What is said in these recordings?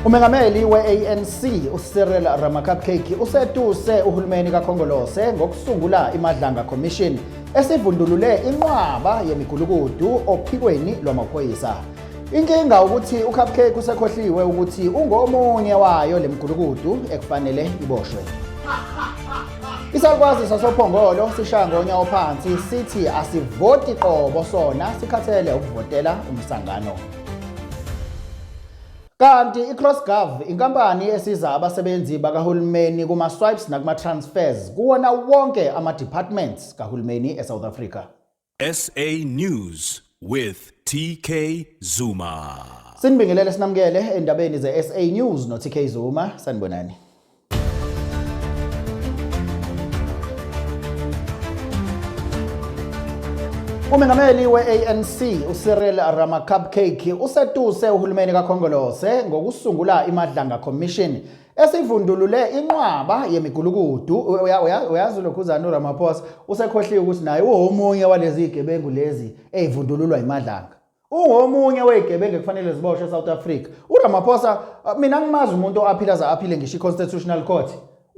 Umengameli we-ANC uCyril Ramaphosa usetuse uhulumeni kaKhongolose ngokusungula iMadlanga Commission esivundulule inqwaba yemigulukudu ophikweni lwamaphoyisa. Inkinga ukuthi uCupcake usekhohliwe ukuthi ungomunye wayo lemigulukudu ekufanele iboshwe. Isalukwazi sasophongolo sishaya ngonyawo phansi sithi asivoti qobo sona sikhathele ukuvotela umsangano. Kanti iCrossGov inkampani esiza abasebenzi bakahulumeni kuma-swipes nakuma-transfers kuwona wonke ama-departments kahulumeni eSouth Africa. SA News with TK Zuma. Sinibingelele sinamukele endabeni ze-SA News no-TK Zuma. Sanibonani. Umengameli we-ANC uCyril Ramaphosa usetuse uhulumeni kaKhongolose ngokusungula iMadlanga Commission esivundulule inqwaba yemigulukudu. Uyazi lokhuzana uRamaphosa usekhohliwe ukuthi naye uwomunye walezi igebengu lezi ezivundululwa iMadlanga. Ungomunye wezigebengu kufanele ziboshwe eSouth Africa. uRamaphosa mina ngimazi umuntu aphile ngisho iConstitutional Court.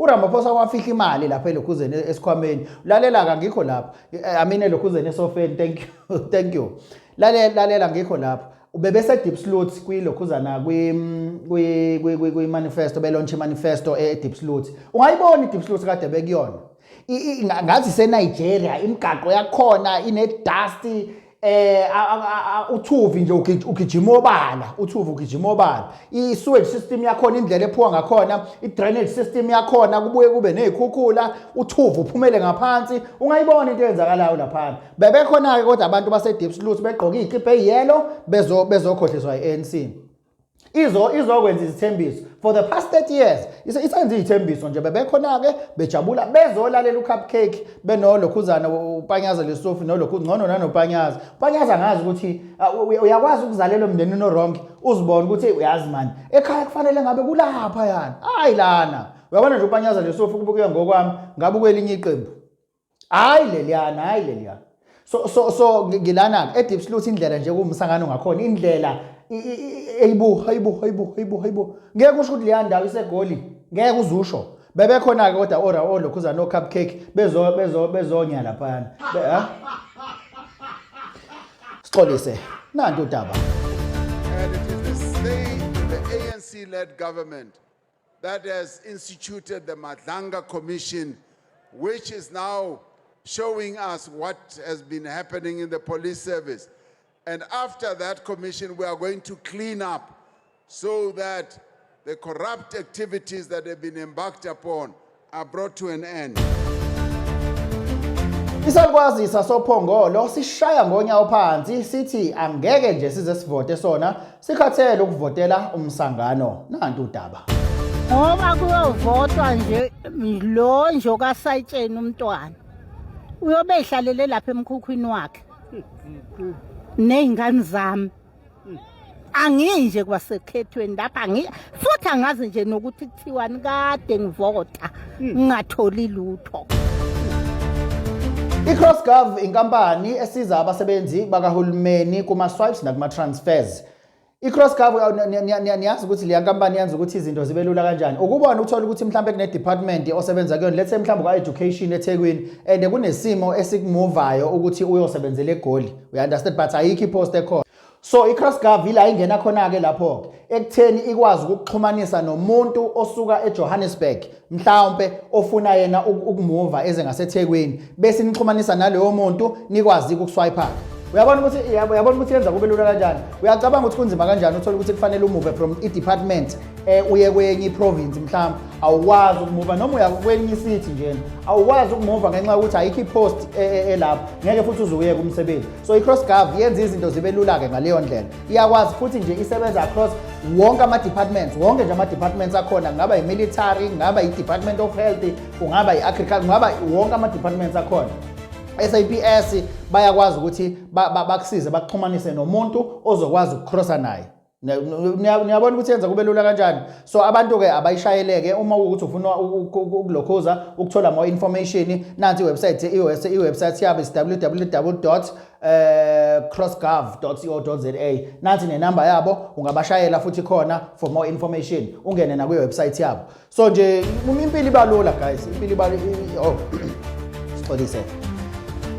uRamaphosa wafihla imali lapha elokhuzeni esikhwameni. Lalela ngikho lapha. Amine lokhuzeni esofeni. Thank you. Lalela ngikho lapha. Ubebese deep slot kwilokhuzana kwi manifesto belonche manifesto deep slot. Ungayibona deep slot kade bekuyona. Ngazi seNigeria imigaqo yakhona ine dust uthuvi nje ugijima obala. I-sewage system yakhona indlela ephuwa ngakhona, i-drainage system yakhona kubuye kube nezikhukhula, uthuvu uphumele ngaphansi. Ungayibona into eyenzakalayo lapha. Bebekhona ke kodwa abantu base deep slot begqoka izikipa eziyellow bezokhohliswa i-ANC. Izokwenza izithembiso for the past 30 years. Isenze izithembiso nje bebekhona ke bejabula bezolalela uCupcake benolokhuzana uPanyaza leSofi ngcono nanoPanyaza. Panyaza ngazi ukuthi uyakwazi ukuzalela umndeni noWrong uzibona ukuthi uyazi man ekhaya kufanele ngabe kulapha yana. Hayi lana. Uyabona nje uPanyaza leSofi kubuke ngokwami ngabe kwelinye iqembu. Hayi leliyana. So ngilana ke eDeep Sleuth indlela nje kumsangano ngakhona indlela hayibo ngeke usho ukuthi leya ndawo isegoli ngeke uzusho bebekhona ke kodwa olokhuzana noCupcake bezonya lapha sixolise nanto udaba. And it is the ANC-led government that has instituted the Madlanga Commission, which is now showing us what has been happening in the police service. And after that commission, we are going to clean up so that the corrupt activities that have been embarked upon are brought to an end. Isalukwazi sasophongolo sishaya ngonyawo phansi sithi angeke nje size sivote sona sikhathele ukuvotela umsangano nanto udaba. Ngoba kuyovotwa nje lo nje kaSayitsheni umntwana uyobe ehlalele lapha emkhukhwini wakhe nezingane zami anginje kwasekhethweni lapha futhi angazi nje nokuthi kuthiwani kade ngivota ngingatholi lutho. iCrossGov inkampani esiza abasebenzi bakahulumeni kuma-swipes nakuma-transfers. iCrossGov niyazi ukuthi le nkampani yenza ukuthi izinto zibe lula kanjani. Ukubona uthola ukuthi mhlambe kune department osebenza kuyona, let's say mhlambe ka-education eThekwini and kunesimo esikumuvayo ukuthi uyosebenzela eGoli. We understand but ayikho ipost ekhona. So iCrossGov ila ingena khona ke lapho ekutheni ikwazi ukuxhumanisa nomuntu osuka eJohannesburg mhlawumbe ofuna yena ukumuva eze ngaseThekwini bese nixhumanisa naleyo muntu nikwazi ukuswipe. Uyabona ukuthi yenza kube lula kanjani. Uyacabanga ukuthi kunzima kanjani uthola ukuthi kufanele umuve from i-department uye kwenye i-province mhlawumbe awukwazi ukumuva noma uya kwenye city nje awukwazi ukumuva ngenxa ukuthi ayikho i-post elapha ngeke futhi uzuye kumsebenzi. So iCrossGov yenza izinto zibe lula ke ngaleyo ndlela. Iyakwazi futhi nje isebenza across wonke ama-departments, wonke nje ama-departments akhona, kungaba i-military, kungaba i-Department of Health, kungaba i-agriculture, kungaba wonke ama-departments akhona. SAPS bayakwazi ukuthi bakusize bakuxhumanise nomuntu ozokwazi ukucrossa naye. Niyabona ukuthi yenza kube lula kanjani. So abantu ke abayishayeleke uma ukuthi ufuna ukulokhoza ukuthola more information nansi iwebsite yabo www crossgov.co.za. Nathi nenamba yabo ungabashayela futhi khona for more information. Ungene na kwi-website yabo. So nje impilo ibalula guys. Impilo sixolise.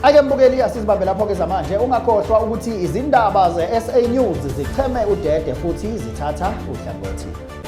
Ake mbukeli asizibambe lapho ke zamanje ungakhohlwa ukuthi izindaba ze SA News zicheme udede futhi zithatha uhlangothi.